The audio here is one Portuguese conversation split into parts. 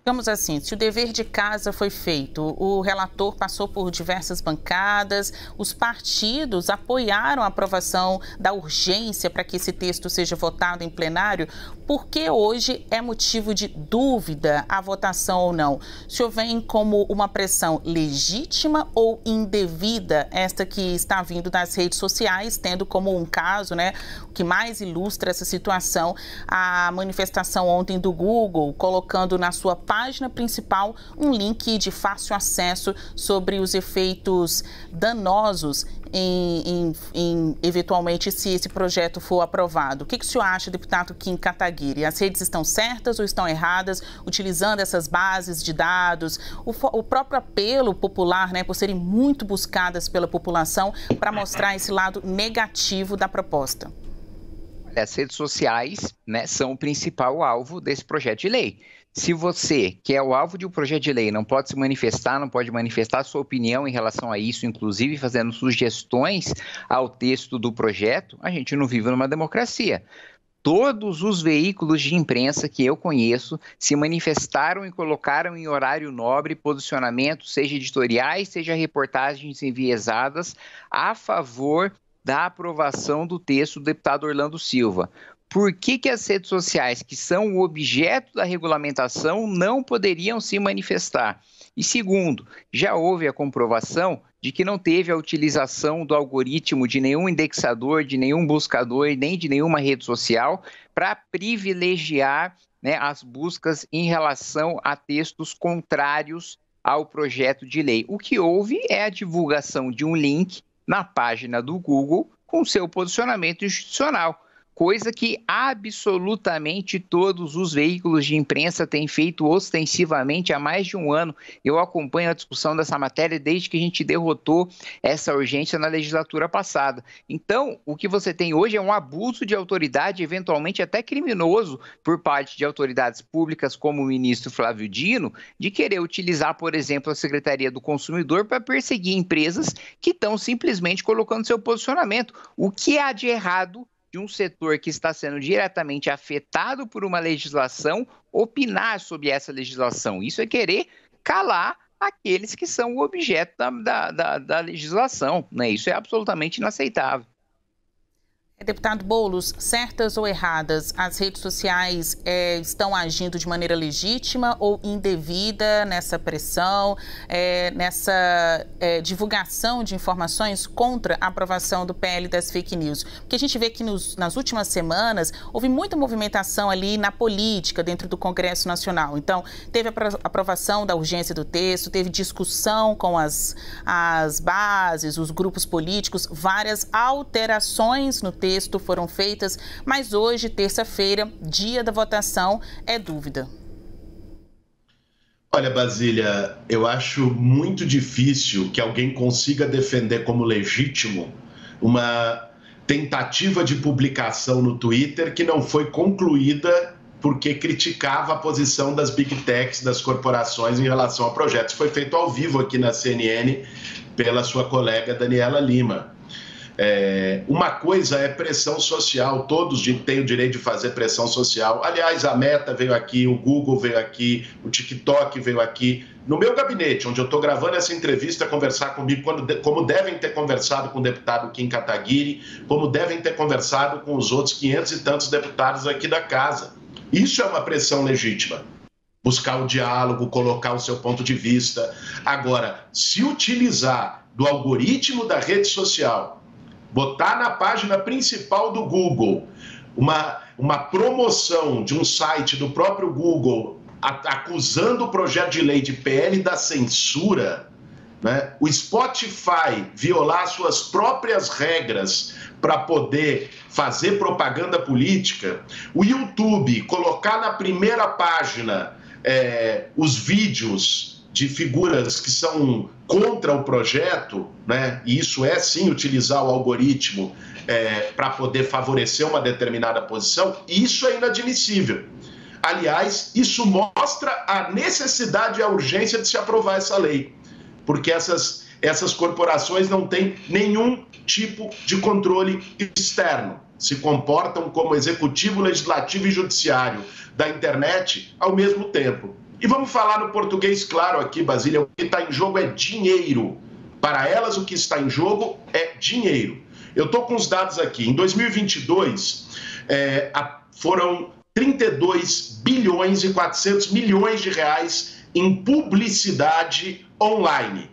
Digamos assim, se o dever de casa foi feito, o relator passou por diversas bancadas, os partidos apoiaram a aprovação da urgência para que esse texto seja votado em plenário, por que hoje é motivo de dúvida a votação ou não? O senhor vem como uma pressão legítima ou indevida, esta que está vindo das redes sociais, tendo como um caso, né, que mais ilustra essa situação, a manifestação ontem do Google, colocando na sua página principal um link de fácil acesso sobre os efeitos danosos eventualmente, se esse projeto for aprovado. O que o senhor acha, deputado Kim Kataguiri? As redes estão certas ou estão erradas, utilizando essas bases de dados, o próprio apelo popular, né, por serem muito buscadas pela população, para mostrar esse lado negativo da proposta? As redes sociais, né, são o principal alvo desse projeto de lei. Se você, que é o alvo de um projeto de lei, não pode se manifestar, não pode manifestar a sua opinião em relação a isso, inclusive fazendo sugestões ao texto do projeto, a gente não vive numa democracia. Todos os veículos de imprensa que eu conheço se manifestaram e colocaram em horário nobre posicionamentos, seja editoriais, seja reportagens enviesadas, a favor da aprovação do texto do deputado Orlando Silva. Por que as redes sociais, que são o objeto da regulamentação, não poderiam se manifestar? E segundo, já houve a comprovação de que não teve a utilização do algoritmo de nenhum indexador, de nenhum buscador e nem de nenhuma rede social para privilegiar, né, as buscas em relação a textos contrários ao projeto de lei. O que houve é a divulgação de um link na página do Google com seu posicionamento institucional, coisa que absolutamente todos os veículos de imprensa têm feito ostensivamente há mais de um ano. Eu acompanho a discussão dessa matéria desde que a gente derrotou essa urgência na legislatura passada. Então, o que você tem hoje é um abuso de autoridade, eventualmente até criminoso, por parte de autoridades públicas como o ministro Flávio Dino, de querer utilizar, por exemplo, a Secretaria do Consumidor para perseguir empresas que estão simplesmente colocando seu posicionamento. O que há de errado de um setor que está sendo diretamente afetado por uma legislação opinar sobre essa legislação? Isso é querer calar aqueles que são o objeto da legislação, né? Isso é absolutamente inaceitável. Deputado Boulos, certas ou erradas, as redes sociais estão agindo de maneira legítima ou indevida nessa pressão, nessa divulgação de informações contra a aprovação do PL das fake news? Porque a gente vê que nas últimas semanas houve muita movimentação ali na política dentro do Congresso Nacional. Então, teve a aprovação da urgência do texto, teve discussão com as bases, os grupos políticos, várias alterações no texto foram feitas, mas hoje, terça-feira, dia da votação, é dúvida. Olha, Basília, eu acho muito difícil que alguém consiga defender como legítimo uma tentativa de publicação no Twitter que não foi concluída porque criticava a posição das big techs, das corporações em relação a projetos. Foi feito ao vivo aqui na CNN pela sua colega Daniela Lima. Uma coisa é pressão social, todos têm o direito de fazer pressão social. Aliás, a Meta veio aqui, o Google veio aqui, o TikTok veio aqui. No meu gabinete, onde eu estou gravando essa entrevista, conversar comigo, como devem ter conversado com o deputado Kim Kataguiri, como devem ter conversado com os outros 500 e tantos deputados aqui da casa. Isso é uma pressão legítima. Buscar o diálogo, colocar o seu ponto de vista. Agora, se utilizar do algoritmo da rede social, botar na página principal do Google uma promoção de um site do próprio Google acusando o projeto de lei de PL da censura, né? O Spotify violar suas próprias regras para poder fazer propaganda política, o YouTube colocar na primeira página os vídeos de figuras que são contra o projeto, né? E isso é sim utilizar o algoritmo para poder favorecer uma determinada posição, isso é inadmissível. Aliás, isso mostra a necessidade e a urgência de se aprovar essa lei, porque essas corporações não têm nenhum tipo de controle externo, se comportam como executivo, legislativo e judiciário da internet ao mesmo tempo. E vamos falar no português claro aqui, Basília, o que está em jogo é dinheiro. Para elas, o que está em jogo é dinheiro. Eu estou com os dados aqui. Em 2022, foram 32 bilhões e 400 milhões de reais em publicidade online.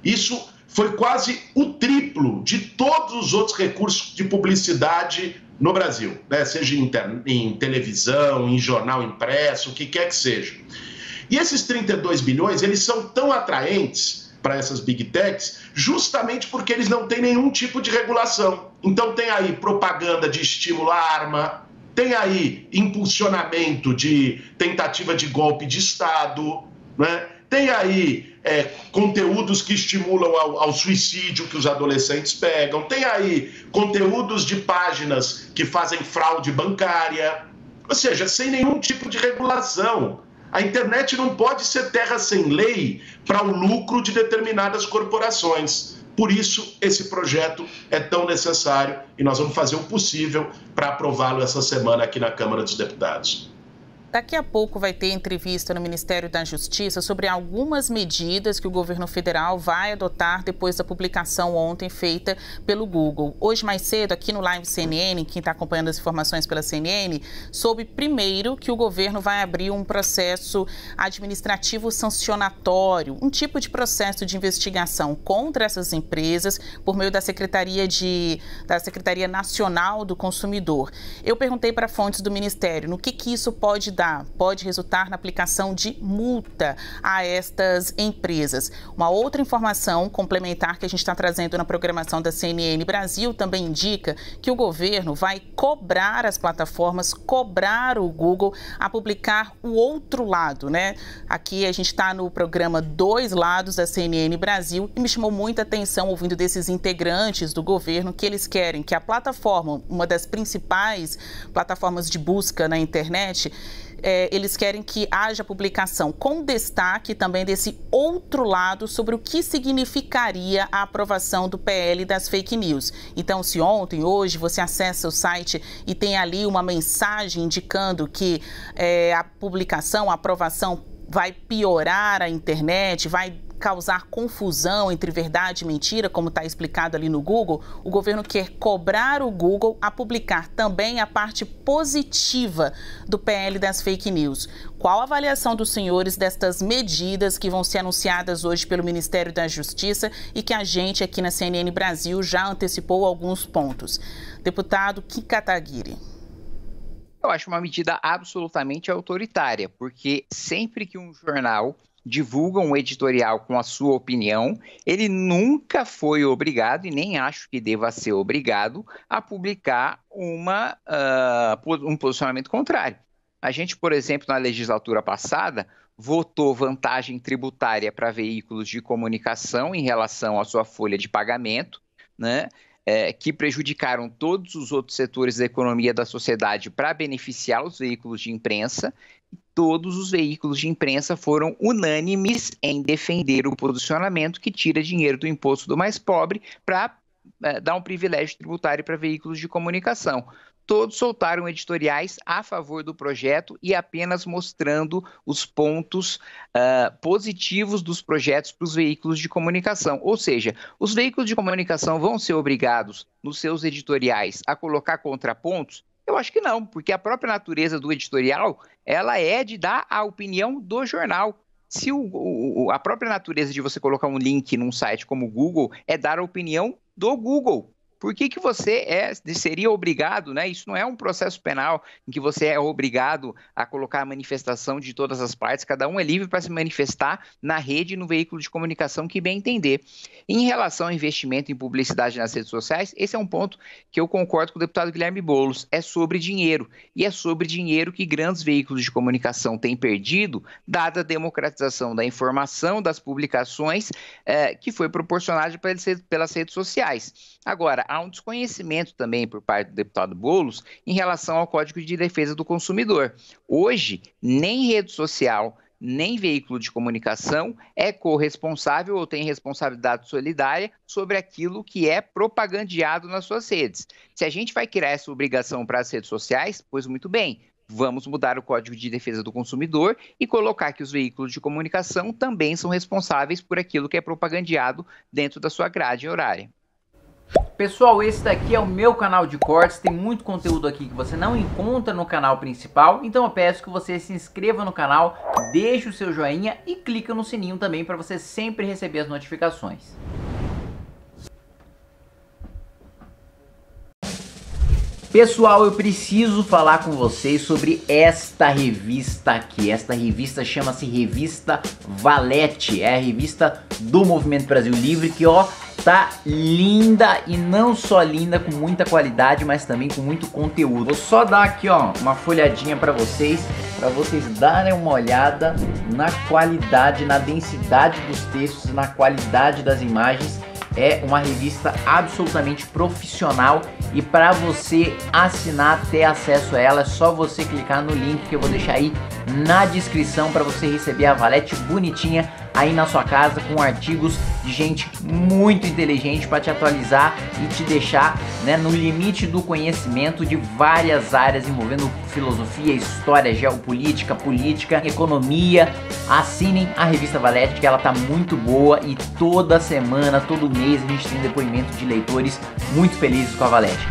Isso foi quase o triplo de todos os outros recursos de publicidade no Brasil, né? Seja em televisão, em jornal impresso, o que quer que seja. E esses 32 bilhões, eles são tão atraentes para essas big techs justamente porque eles não têm nenhum tipo de regulação. Então tem aí propaganda de estímulo à arma, tem aí impulsionamento de tentativa de golpe de Estado, né? Tem aí conteúdos que estimulam ao suicídio que os adolescentes pegam, tem aí conteúdos de páginas que fazem fraude bancária, ou seja, sem nenhum tipo de regulação. A internet não pode ser terra sem lei para o lucro de determinadas corporações. Por isso, esse projeto é tão necessário e nós vamos fazer o possível para aprová-lo essa semana aqui na Câmara dos Deputados. Daqui a pouco vai ter entrevista no Ministério da Justiça sobre algumas medidas que o governo federal vai adotar depois da publicação ontem feita pelo Google. Hoje mais cedo, aqui no Live CNN, quem está acompanhando as informações pela CNN, soube primeiro que o governo vai abrir um processo administrativo sancionatório, um tipo de processo de investigação contra essas empresas por meio da Secretaria Nacional do Consumidor. Eu perguntei para fontes do Ministério no que isso pode dar. Pode resultar na aplicação de multa a estas empresas. Uma outra informação complementar que a gente está trazendo na programação da CNN Brasil também indica que o governo vai cobrar as plataformas, cobrar o Google a publicar o outro lado, né? Aqui a gente está no programa Dois Lados da CNN Brasil e me chamou muita atenção ouvindo desses integrantes do governo que eles querem que a plataforma, uma das principais plataformas de busca na internet, eles querem que haja publicação com destaque também desse outro lado sobre o que significaria a aprovação do PL das fake news. Então, se ontem, hoje, você acessa o site e tem ali uma mensagem indicando que a publicação, a aprovação vai piorar a internet, vai causar confusão entre verdade e mentira, como está explicado ali no Google, o governo quer cobrar o Google a publicar também a parte positiva do PL das fake news. Qual a avaliação dos senhores destas medidas que vão ser anunciadas hoje pelo Ministério da Justiça e que a gente aqui na CNN Brasil já antecipou alguns pontos? Deputado Kim Kataguiri. Eu acho uma medida absolutamente autoritária, porque sempre que um jornal divulga um editorial com a sua opinião, ele nunca foi obrigado, e nem acho que deva ser obrigado, a publicar um posicionamento contrário. A gente, por exemplo, na legislatura passada, votou vantagem tributária para veículos de comunicação em relação à sua folha de pagamento, né? Que prejudicaram todos os outros setores da economia da sociedade para beneficiar os veículos de imprensa. Todos os veículos de imprensa foram unânimes em defender o posicionamento que tira dinheiro do imposto do mais pobre para dar um privilégio tributário para veículos de comunicação. Todos soltaram editoriais a favor do projeto e apenas mostrando os pontos positivos dos projetos para os veículos de comunicação. Ou seja, os veículos de comunicação vão ser obrigados, nos seus editoriais, a colocar contrapontos? Eu acho que não, porque a própria natureza do editorial, ela é de dar a opinião do jornal. Se a própria natureza de você colocar um link num site como o Google é dar a opinião do Google. Por que você seria obrigado, né? Isso não é um processo penal em que você é obrigado a colocar a manifestação de todas as partes, cada um é livre para se manifestar na rede e no veículo de comunicação que bem entender. Em relação ao investimento em publicidade nas redes sociais, esse é um ponto que eu concordo com o deputado Guilherme Boulos, é sobre dinheiro, e é sobre dinheiro que grandes veículos de comunicação têm perdido, dada a democratização da informação, das publicações, que foi proporcionada pelas redes sociais. Agora, há um desconhecimento também por parte do deputado Boulos em relação ao Código de Defesa do Consumidor. Hoje, nem rede social, nem veículo de comunicação é corresponsável ou tem responsabilidade solidária sobre aquilo que é propagandeado nas suas redes. Se a gente vai criar essa obrigação para as redes sociais, pois muito bem, Vamos mudar o Código de Defesa do Consumidor e colocar que os veículos de comunicação também são responsáveis por aquilo que é propagandeado dentro da sua grade horária. Pessoal, esse daqui é o meu canal de cortes, tem muito conteúdo aqui que você não encontra no canal principal, então eu peço que você se inscreva no canal, deixe o seu joinha e clica no sininho também para você sempre receber as notificações. Pessoal, eu preciso falar com vocês sobre esta revista aqui. Esta revista chama-se Revista Valete, é a revista do Movimento Brasil Livre, que ó, tá linda, e não só linda, com muita qualidade, mas também com muito conteúdo. Vou só dar aqui ó, uma folhadinha para vocês darem uma olhada na qualidade, na densidade dos textos, na qualidade das imagens. É uma revista absolutamente profissional e para você assinar, ter acesso a ela, é só você clicar no link que eu vou deixar aí na descrição para você receber a Valete bonitinha aí na sua casa, com artigos de gente muito inteligente para te atualizar e te deixar, né, no limite do conhecimento de várias áreas envolvendo filosofia, história, geopolítica, política, economia. Assinem a revista Valete, que ela tá muito boa, e toda semana, todo mês a gente tem depoimento de leitores muito felizes com a Valete.